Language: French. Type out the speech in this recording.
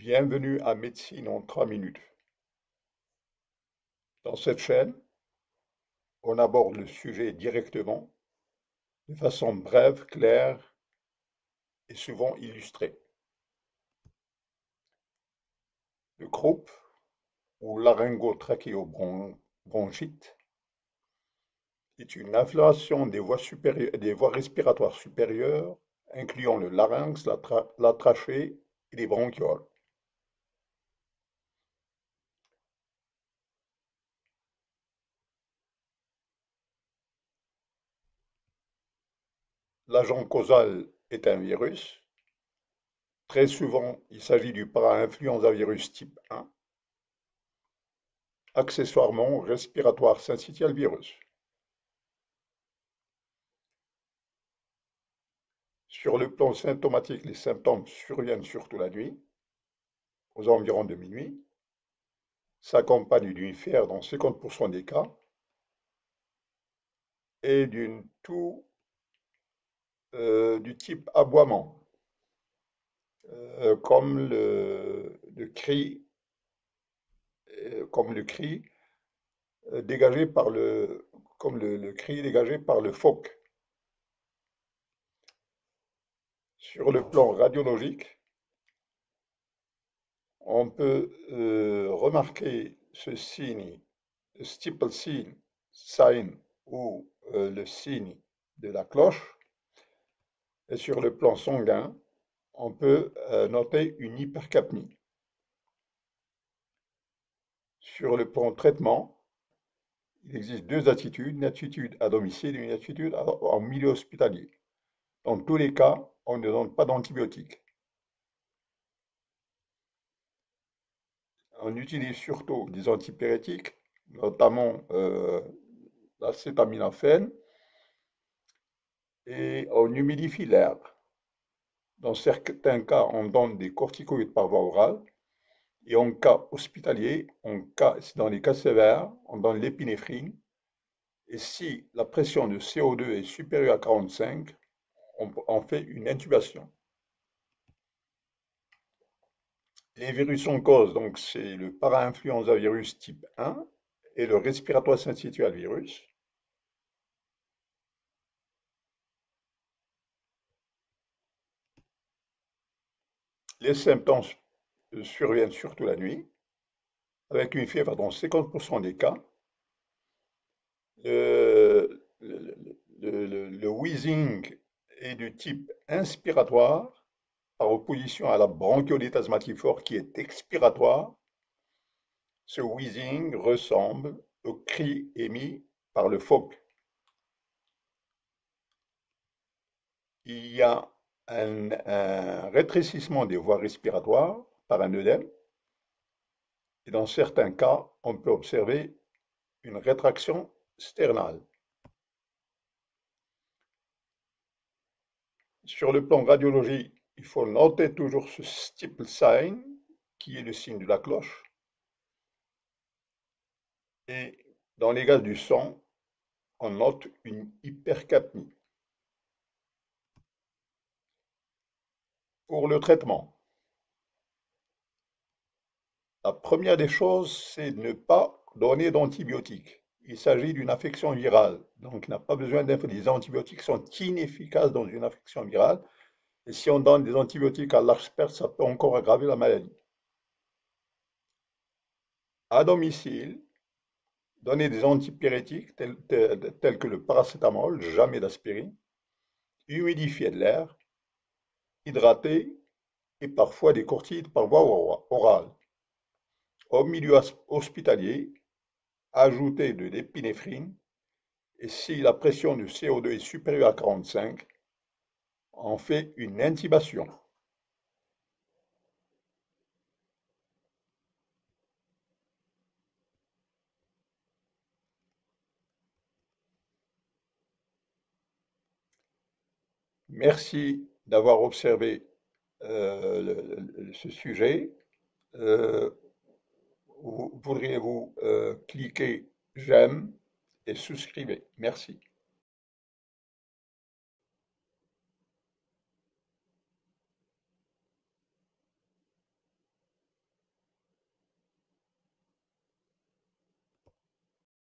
Bienvenue à Médecine en 3 minutes. Dans cette chaîne, on aborde le sujet directement, de façon brève, claire et souvent illustrée. Le croup ou laryngotrachéobronchite est une inflammation des voies respiratoires supérieures, incluant le larynx, la trachée et les bronchioles. L'agent causal est un virus. Très souvent, il s'agit du para-influenza virus type 1, accessoirement respiratoire syncytial virus. Sur le plan symptomatique, les symptômes surviennent surtout la nuit, aux environs de minuit, s'accompagnent d'une fièvre dans 50% des cas et d'une toux du type aboiement, comme le cri, comme le cri dégagé par le cri dégagé par le phoque. Sur le plan radiologique, on peut remarquer ce signe, steeple sign ou le signe de la cloche. Et sur le plan sanguin, on peut noter une hypercapnie. Sur le plan traitement, il existe deux attitudes, une attitude à domicile et une attitude en milieu hospitalier. Dans tous les cas, on ne donne pas d'antibiotiques. On utilise surtout des antipyrétiques, notamment l'acétaminophène, et on humidifie l'air. Dans certains cas, on donne des corticoïdes par voie orale, et en cas hospitalier, dans les cas sévères, on donne l'épinéphrine, et si la pression de CO2 est supérieure à 45, on fait une intubation. Les virus en cause, donc c'est le para-influenza virus type 1 et le respiratoire syncytial virus. Les symptômes surviennent surtout la nuit, avec une fièvre dans 50% des cas. Le wheezing est du type inspiratoire, par opposition à la bronchiolite asthmatiforme qui est expiratoire. Ce wheezing ressemble au cri émis par le phoque. Il y a un rétrécissement des voies respiratoires par un œdème, et dans certains cas, on peut observer une rétraction sternale. Sur le plan radiologique, il faut noter toujours ce steeple sign, qui est le signe de la cloche. Et dans les gaz du sang, on note une hypercapnie. Pour le traitement, la première des choses, c'est de ne pas donner d'antibiotiques. Il s'agit d'une affection virale, donc il n'a pas besoin les antibiotiques sont inefficaces dans une affection virale. Et si on donne des antibiotiques à large spectre, ça peut encore aggraver la maladie. À domicile, donner des antipyrétiques tels que le paracétamol, jamais d'aspirine, humidifier de l'air, hydrater et parfois des corticoïdes par voie orale. Au milieu hospitalier, ajouter de l'épinéphrine et si la pression du CO2 est supérieure à 45, on fait une intubation. Merci d'avoir observé ce sujet. Euh, Voudriez-vous cliquer j'aime et souscrivez. Merci.